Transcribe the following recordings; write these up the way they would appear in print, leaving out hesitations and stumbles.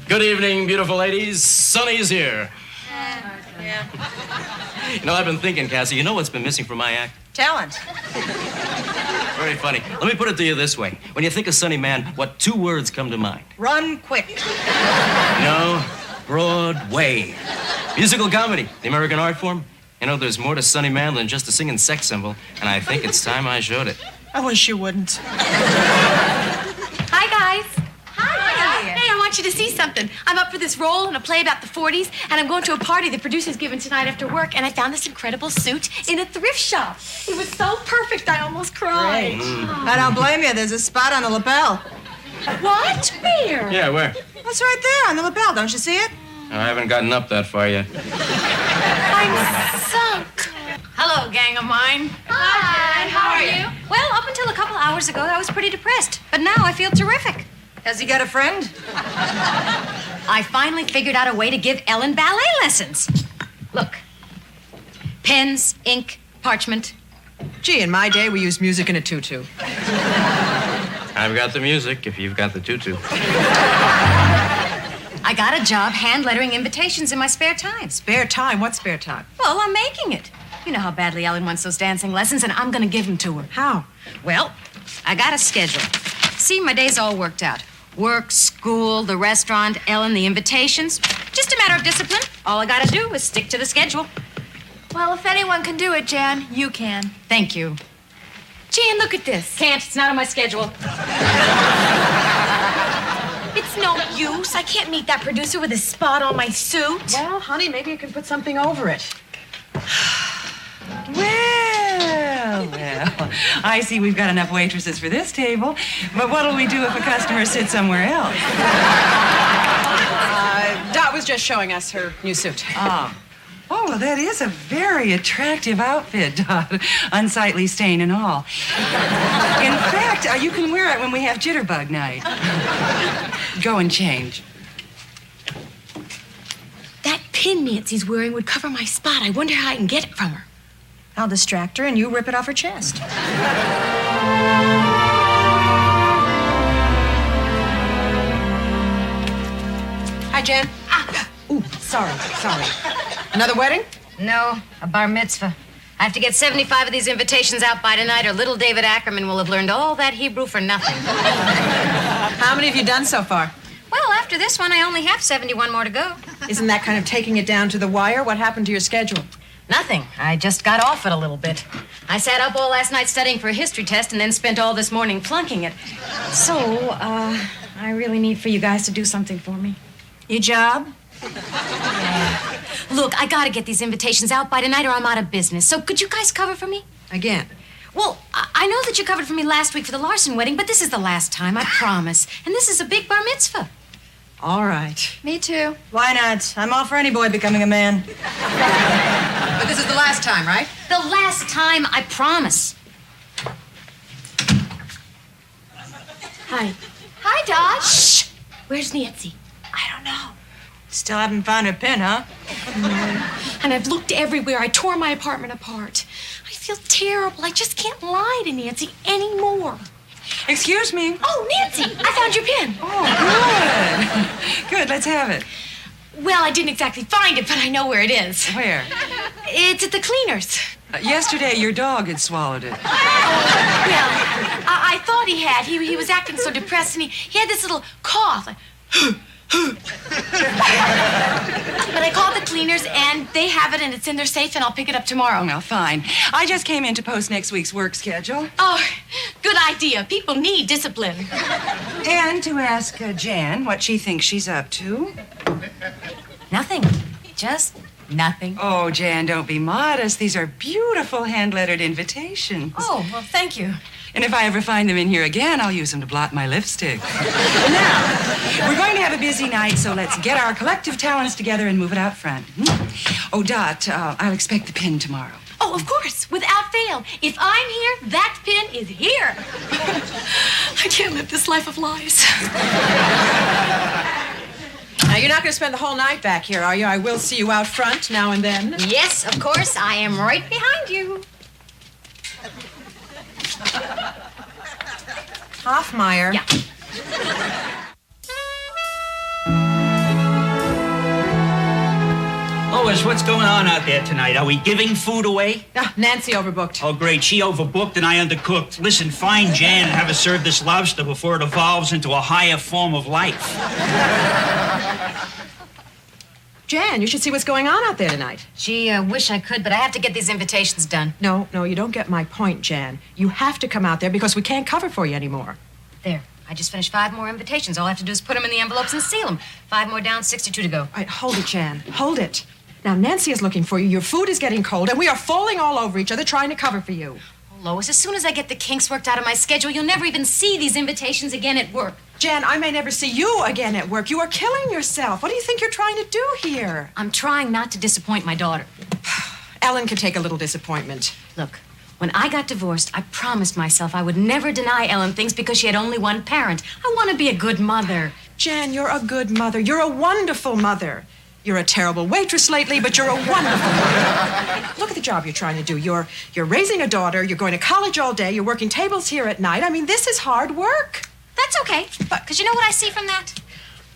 Good evening, beautiful ladies. Sonny's here. Yeah. You know, I've been thinking, Cassie, you know what's been missing from my act? Talent. Very funny. Let me put it to you this way. When you think of Sonny Man, what two words come to mind? Run quick. No, Broadway. Musical comedy, the American art form. You know, there's more to Sonny Man than just a singing sex symbol, and I think it's time I showed it. I wish you wouldn't. Hi, guys. Hi. Hey, I want you to see something. I'm up for this role in a play about the 40s, and I'm going to a party the producer's giving tonight after work, and I found this incredible suit in a thrift shop. It was so perfect, I almost cried. I don't blame you. There's a spot on the lapel. What? Where? Yeah, where? That's right there on the lapel. Don't you see it? I haven't gotten up that far yet. I'm sunk. Hello, gang of mine. Hi, how are you? Well, up until a couple hours ago, I was pretty depressed. But now I feel terrific. Has he got a friend? I finally figured out a way to give Ellen ballet lessons. Look. Pens, ink, parchment. Gee, in my day, we used music in a tutu. I've got the music, if you've got the tutu. I got a job hand lettering invitations in my spare time. Spare time? What spare time? Well, I'm making it. You know how badly Ellen wants those dancing lessons, and I'm gonna give them to her. How? Well, I got a schedule. See, my day's all worked out. Work, school, the restaurant, Ellen, the invitations. Just a matter of discipline. All I gotta do is stick to the schedule. Well, if anyone can do it, Jan, you can. Thank you. Jan, look at this. Can't. It's not on my schedule. It's no use. I can't meet that producer with a spot on my suit. Well, honey, maybe you can put something over it. Well, I see we've got enough waitresses for this table. But what'll we do if a customer sits somewhere else? Dot was just showing us her new suit. Oh, well, that is a very attractive outfit, Dot. Unsightly stain and all. In fact, you can wear it when we have jitterbug night. Go and change. That pin Nancy's wearing would cover my spot. I wonder how I can get it from her. I'll distract her and you rip it off her chest. Hi, Jen. Ooh, sorry. Another wedding? No, a bar mitzvah. I have to get 75 of these invitations out by tonight, or little David Ackerman will have learned all that Hebrew for nothing. How many have you done so far? Well, after this one, I only have 71 more to go. Isn't that kind of taking it down to the wire? What happened to your schedule? Nothing. I just got off it a little bit. I sat up all last night studying for a history test and then spent all this morning flunking it. So, I really need for you guys to do something for me. Your job? Yeah. Look, I gotta get these invitations out by tonight or I'm out of business. So could you guys cover for me? Again. Well, I know that you covered for me last week for the Larson wedding, but this is the last time, I promise. And this is a big bar mitzvah. All right. Me too. Why not? I'm all for any boy becoming a man. But this is the last time, right? The last time, I promise. Hi. Hi, Dot. Shh. Where's Nancy? I don't know. Still haven't found her pin, huh? And I've looked everywhere. I tore my apartment apart. I feel terrible. I just can't lie to Nancy anymore. Excuse me. Oh, Nancy, I found your pin. Oh, good. Good, let's have it. Well, I didn't exactly find it, but I know where it is. Where? It's at the cleaners. Yesterday, your dog had swallowed it. Well, I thought he had. He was acting so depressed, and he had this little cough. Like, but I called the cleaners, and they have it, and it's in their safe, and I'll pick it up tomorrow. Well, fine. I just came in to post next week's work schedule. Oh, good idea. People need discipline. And to ask Jan what she thinks she's up to. Nothing. Just nothing. Oh, Jan, don't be modest. These are beautiful hand-lettered invitations. Oh, well, thank you. And if I ever find them in here again, I'll use them to blot my lipstick. Now, we're going to have a busy night, so let's get our collective talents together and move it out front. Oh, Dot, I'll expect the pin tomorrow. Oh, of course, without fail. If I'm here, that pin is here. I can't live this life of lies. Now, you're not going to spend the whole night back here, are you? I will see you out front now and then. Yes, of course. I am right behind you. Hoffmeyer. Yeah. Lois, what's going on out there tonight? Are we giving food away? Ah, Nancy overbooked. Oh, great. She overbooked and I undercooked. Listen, find Jan and have her serve this lobster before it evolves into a higher form of life. Jan, you should see what's going on out there tonight. Gee, I wish I could, but I have to get these invitations done. No, you don't get my point, Jan. You have to come out there because we can't cover for you anymore. There. I just finished 5 more invitations. All I have to do is put them in the envelopes and seal them. 5 more down, 62 to go. All right, hold it, Jan. Hold it. Now, Nancy is looking for you. Your food is getting cold, and we are falling all over each other trying to cover for you. Oh, Lois, as soon as I get the kinks worked out of my schedule, you'll never even see these invitations again at work. Jan, I may never see you again at work. You are killing yourself. What do you think you're trying to do here? I'm trying not to disappoint my daughter. Ellen can take a little disappointment. Look, when I got divorced, I promised myself I would never deny Ellen things because she had only one parent. I want to be a good mother. Jan, you're a good mother. You're a wonderful mother. You're a terrible waitress lately, but you're a wonderful mother. Look at the job you're trying to do. You're raising a daughter. You're going to college all day. You're working tables here at night. I mean, this is hard work. That's okay, because you know what I see from that?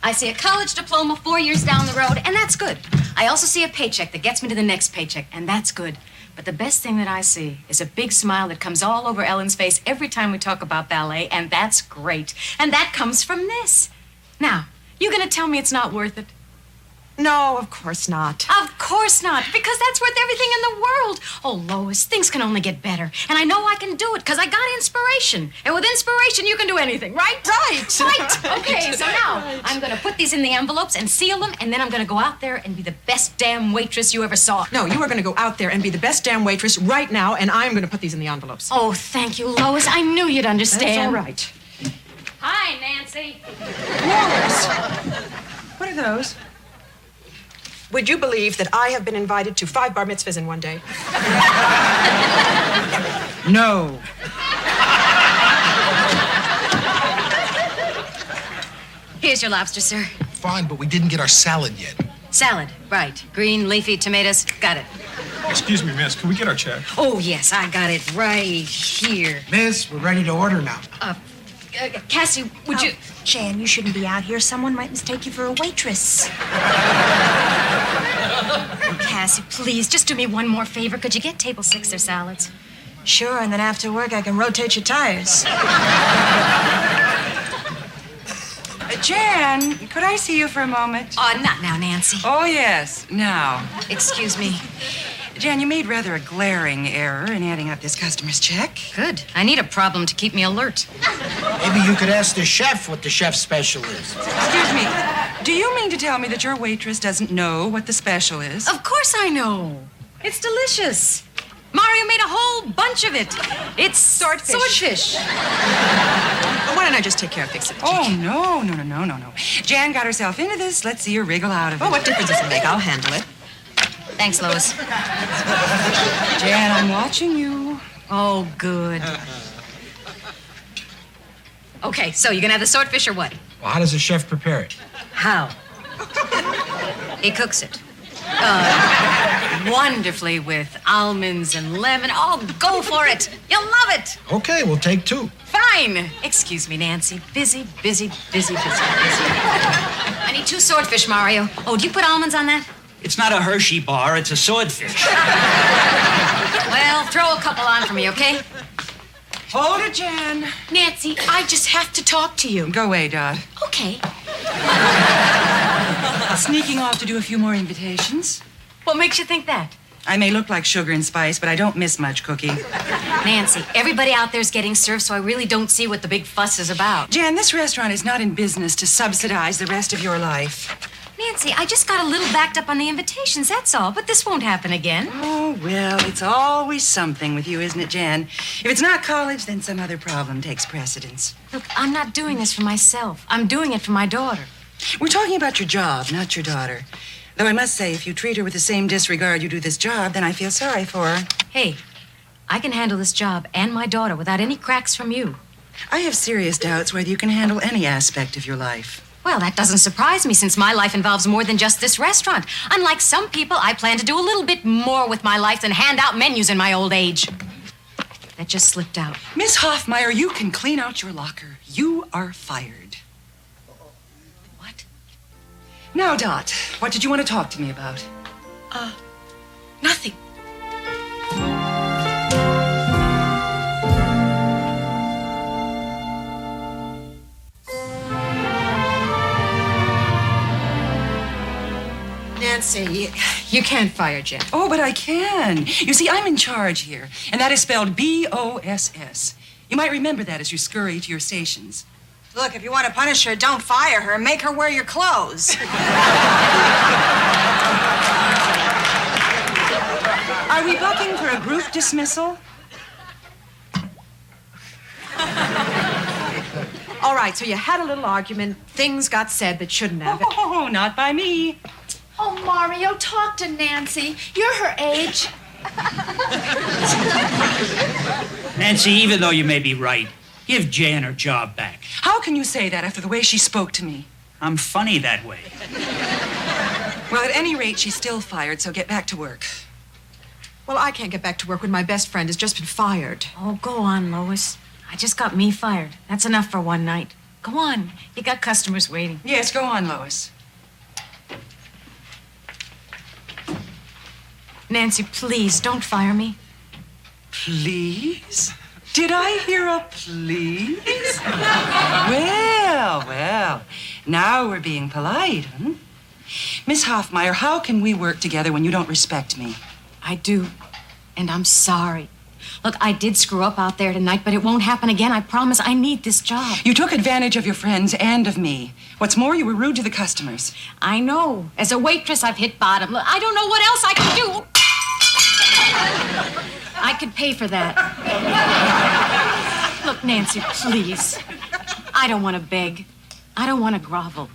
I see a college diploma 4 years down the road, and that's good. I also see a paycheck that gets me to the next paycheck, and that's good. But the best thing that I see is a big smile that comes all over Ellen's face every time we talk about ballet, and that's great. And that comes from this. Now, you gonna tell me it's not worth it? No, of course not. Of course not, because that's worth everything in the world. Oh, Lois, things can only get better. And I know I can do it, because I got inspiration. And with inspiration, you can do anything, right? Right. Right. Okay, so now I'm going to put these in the envelopes and seal them, and then I'm going to go out there and be the best damn waitress you ever saw. No, you are going to go out there and be the best damn waitress right now, and I'm going to put these in the envelopes. Oh, thank you, Lois. I knew you'd understand. That's all right. Hi, Nancy. Yours. What are those? Would you believe that I have been invited to 5 bar mitzvahs in one day? No. Here's your lobster, sir. Fine, but we didn't get our salad yet. Salad, right. Green, leafy tomatoes. Got it. Excuse me, miss. Can we get our check? Oh, yes, I got it right here. Miss, we're ready to order now. Cassie, would you... Jan, you shouldn't be out here. Someone might mistake you for a waitress. Oh, Cassie, please, just do me one more favor. Could you get table 6 their salads? Sure, and then after work I can rotate your tires. Jan, could I see you for a moment? Oh, not now, Nancy. Oh, yes, now. Excuse me. Jan, you made rather a glaring error in adding up this customer's check. Good. I need a problem to keep me alert. Maybe you could ask the chef what the chef's special is. Excuse me, do you mean to tell me that your waitress doesn't know what the special is? Of course I know. It's delicious. Mario made a whole bunch of it. It's Swordfish. Swordfish. Why don't I just take care of fixing it? Oh, no. Jan got herself into this. Let's see her wriggle out of it. Oh, what difference does it make? I'll handle it. Thanks, Lois. Jan, I'm watching you. Oh, good. Okay, so you gonna have the swordfish or what? Well, how does the chef prepare it? How? He cooks it. Wonderfully with almonds and lemon. Oh, go for it. You'll love it. Okay, we'll take 2. Fine. Excuse me, Nancy. Busy. I need 2 swordfish, Mario. Oh, do you put almonds on that? It's not a Hershey bar, it's a swordfish. Well, throw a couple on for me, okay? Hold it, Jan. Nancy, I just have to talk to you. Go away, Dot. Okay. Sneaking off to do a few more invitations. What makes you think that? I may look like sugar and spice, but I don't miss much cooking. Nancy, everybody out there's getting served, so I really don't see what the big fuss is about. Jan, this restaurant is not in business to subsidize the rest of your life. Nancy, I just got a little backed up on the invitations, that's all. But this won't happen again. Oh, well, it's always something with you, isn't it, Jan? If it's not college, then some other problem takes precedence. Look, I'm not doing this for myself. I'm doing it for my daughter. We're talking about your job, not your daughter. Though I must say, if you treat her with the same disregard you do this job, then I feel sorry for her. Hey, I can handle this job and my daughter without any cracks from you. I have serious doubts whether you can handle any aspect of your life. Well, that doesn't surprise me since my life involves more than just this restaurant. Unlike some people, I plan to do a little bit more with my life than hand out menus in my old age. That just slipped out. Miss Hoffmeyer, you can clean out your locker. You are fired. What? Now, Dot, what did you want to talk to me about? Nothing. Nancy, you can't fire Jen. Oh, but I can. You see, I'm in charge here, and that is spelled B-O-S-S. You might remember that as you scurry to your stations. Look, if you want to punish her, don't fire her. Make her wear your clothes. Are we bucking for a group dismissal? All right, so you had a little argument. Things got said that shouldn't have. Oh, not by me. Oh, Mario, talk to Nancy. You're her age. Nancy, even though you may be right, give Jan her job back. How can you say that after the way she spoke to me? I'm funny that way. Well, at any rate, she's still fired, so get back to work. Well, I can't get back to work when my best friend has just been fired. Oh, go on, Lois. I just got me fired. That's enough for one night. Go on. You got customers waiting. Yes, go on, Lois. Nancy, please, don't fire me. Please? Did I hear a please? Well. Now we're being polite, huh? Miss Hoffmeyer, how can we work together when you don't respect me? I do. And I'm sorry. Look, I did screw up out there tonight, but it won't happen again. I promise. I need this job. You took advantage of your friends and of me. What's more, you were rude to the customers. I know. As a waitress, I've hit bottom. Look, I don't know what else I can do. I could pay for that. Look, Nancy, please. I don't want to beg. I don't want to grovel.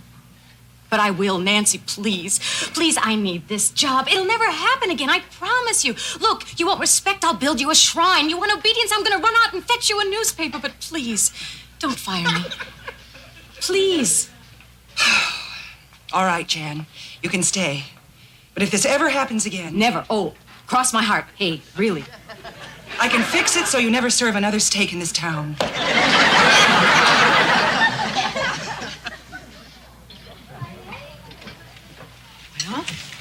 But I will, Nancy, please. Please, I need this job. It'll never happen again, I promise you. Look, you want respect, I'll build you a shrine. You want obedience, I'm going to run out and fetch you a newspaper. But please, don't fire me. Please. All right, Jan. You can stay. But if this ever happens again... Never. Oh, cross my heart. Hey, really. I can fix it so you never serve another steak in this town.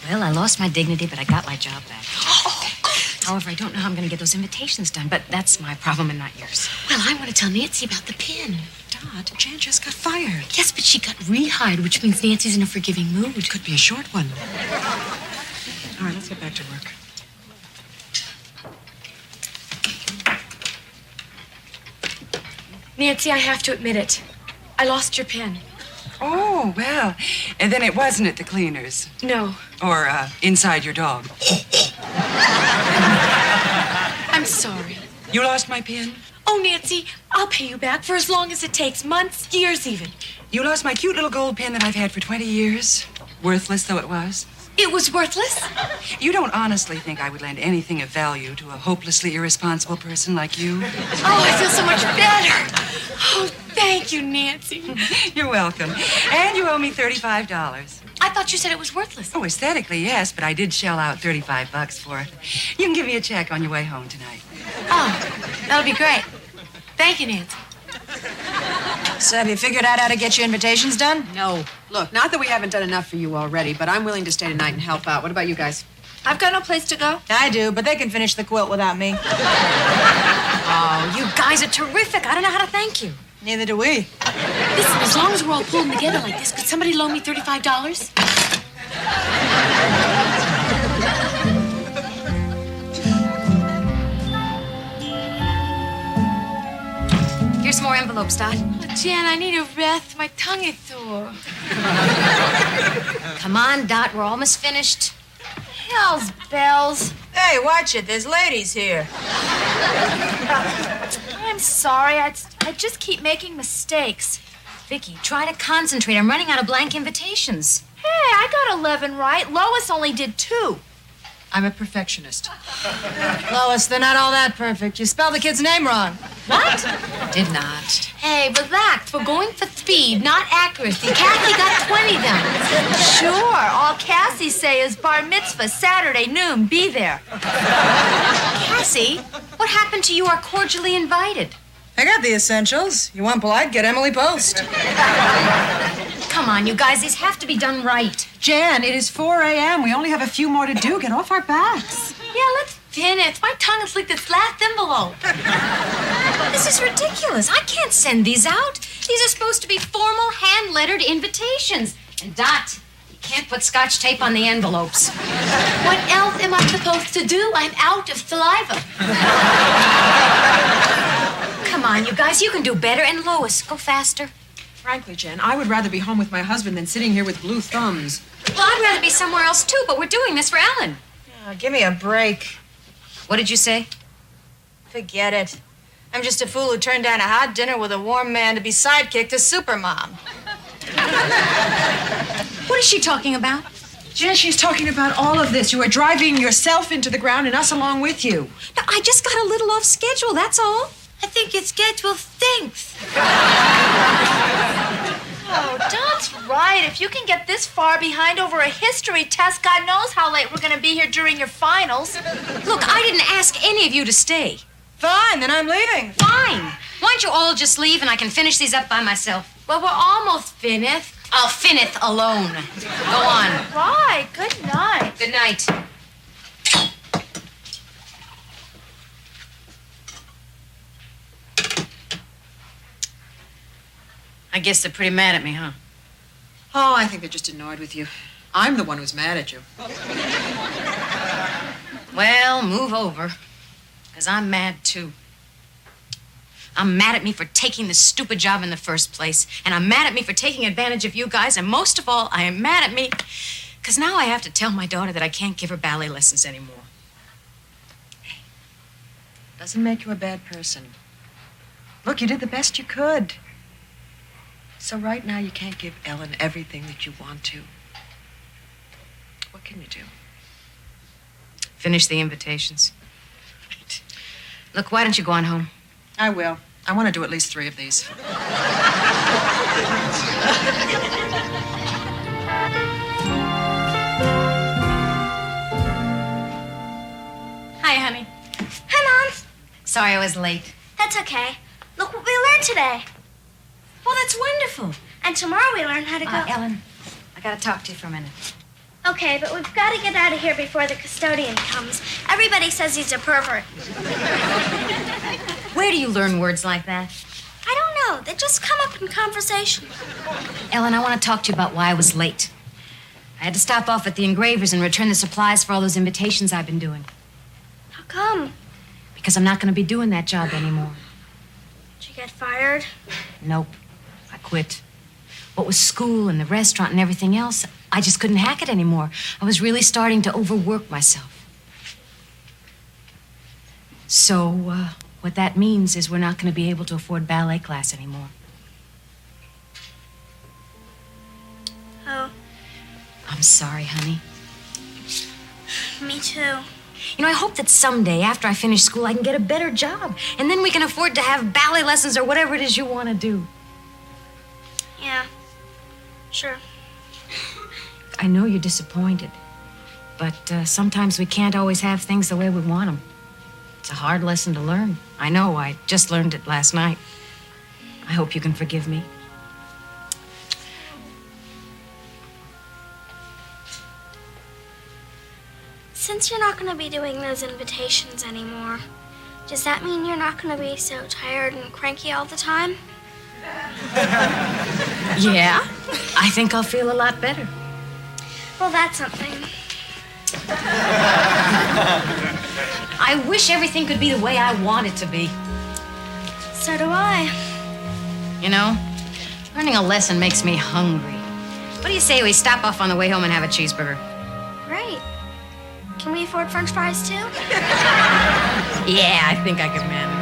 Well, I lost my dignity, but I got my job back. However, I don't know how I'm going to get those invitations done, but that's my problem and not yours. Well, I want to tell Nancy about the pin. Dot, Jan just got fired. Yes, but she got rehired, which means Nancy's in a forgiving mood. Could be a short one. All right, let's get back to work. Nancy, I have to admit it. I lost your pin. Oh, well. And then it wasn't at the cleaners. No. Or inside your dog. I'm sorry. You lost my pin? Oh, Nancy, I'll pay you back for as long as it takes. Months, years even. You lost my cute little gold pin that I've had for 20 years. Worthless though it was. It was worthless? You don't honestly think I would lend anything of value to a hopelessly irresponsible person like you? Oh, I feel so much better. Oh, thank you, Nancy. You're welcome. And you owe me $35. I thought you said it was worthless. Oh, aesthetically, yes, but I did shell out $35 for it. You can give me a check on your way home tonight. Oh, that'll be great. Thank you, Nancy. So have you figured out how to get your invitations done? No. Look, not that we haven't done enough for you already, but I'm willing to stay tonight and help out. What about you guys? I've got no place to go. I do, but they can finish the quilt without me. Oh, you guys are terrific. I don't know how to thank you. Neither do we. Listen, as long as we're all pulling together like this, could somebody loan me $35? Here's some more envelopes, Dot. Oh, Jan, I need a breath. My tongue is sore. Come on, Dot. We're almost finished. Hell's bells. Hey, watch it. There's ladies here. I'm sorry. I just keep making mistakes. Vicky, try to concentrate. I'm running out of blank invitations. Hey, I got 11 right. Lois only did 2. I'm a perfectionist. Lois, they're not all that perfect. You spelled the kid's name wrong. What? Did not. Hey, relax. We're going for speed, not accuracy. Kathy got 20 then. Sure. All Cassie say is bar mitzvah, Saturday noon. Be there. Cassie, what happened to you are cordially invited? I got the essentials. You want polite? Get Emily Post. Come on, you guys. These have to be done right. Jan, it is 4 a.m. We only have a few more to do. Get off our backs. Yeah, let's finish. My tongue is like this last envelope. This is ridiculous. I can't send these out. These are supposed to be formal, hand-lettered invitations. And Dot, you can't put Scotch tape on the envelopes. What else am I supposed to do? I'm out of saliva. Come on, you guys. You can do better. And Lois, go faster. Frankly, Jan, I would rather be home with my husband than sitting here with blue thumbs. Well, I'd rather be somewhere else, too, but we're doing this for Ellen. Give me a break. What did you say? Forget it. I'm just a fool who turned down a hot dinner with a warm man to be sidekick to Supermom. What is she talking about? Jan, she's talking about all of this. You are driving yourself into the ground and us along with you. No, I just got a little off schedule, that's all. I think your schedule stinks. Oh, Dot's right. If you can get this far behind over a history test, God knows how late we're going to be here during your finals. Look, I didn't ask any of you to stay. Fine, then I'm leaving. Fine. Why don't you all just leave and I can finish these up by myself? Well, we're almost finished. I'll finish alone. Go on. Right. Good night. Good night. I guess they're pretty mad at me, huh? Oh, I think they're just annoyed with you. I'm the one who's mad at you. Well, move over. Because I'm mad, too. I'm mad at me for taking this stupid job in the first place. And I'm mad at me for taking advantage of you guys. And most of all, I am mad at me because now I have to tell my daughter that I can't give her ballet lessons anymore. Doesn't make you a bad person. Look, you did the best you could. So right now you can't give Ellen everything that you want to. What can you do? Finish the invitations. Look, why don't you go on home? I will. I want to do at least 3 of these. Hi, honey. Hi, Mom. Sorry I was late. That's okay. Look what we learned today. Well, that's wonderful. And tomorrow we learn how to go. Ellen, I gotta talk to you for a minute. Okay, but we've got to get out of here before the custodian comes. Everybody says he's a pervert. Where do you learn words like that? I don't know. They just come up in conversation. Ellen, I want to talk to you about why I was late. I had to stop off at the engravers and return the supplies for all those invitations I've been doing. How come? Because I'm not going to be doing that job anymore. Did you get fired? Nope. I quit. What with school and the restaurant and everything else, I just couldn't hack it anymore. I was really starting to overwork myself. So, what that means is we're not going to be able to afford ballet class anymore. Oh, I'm sorry, honey. me too. You know, I hope that someday, after I finish school, I can get a better job. And then we can afford to have ballet lessons or whatever it is you want to do. Yeah, sure. I know you're disappointed. But sometimes we can't always have things the way we want them. It's a hard lesson to learn. I know, I just learned it last night. I hope you can forgive me. Since you're not going to be doing those invitations anymore, does that mean you're not going to be so tired and cranky all the time? Yeah, I think I'll feel a lot better. Well, that's something. I wish everything could be the way I want it to be. So do I. You know, learning a lesson makes me hungry. What do you say we stop off on the way home and have a cheeseburger? Great. Can we afford French fries too? Yeah, I think I can manage.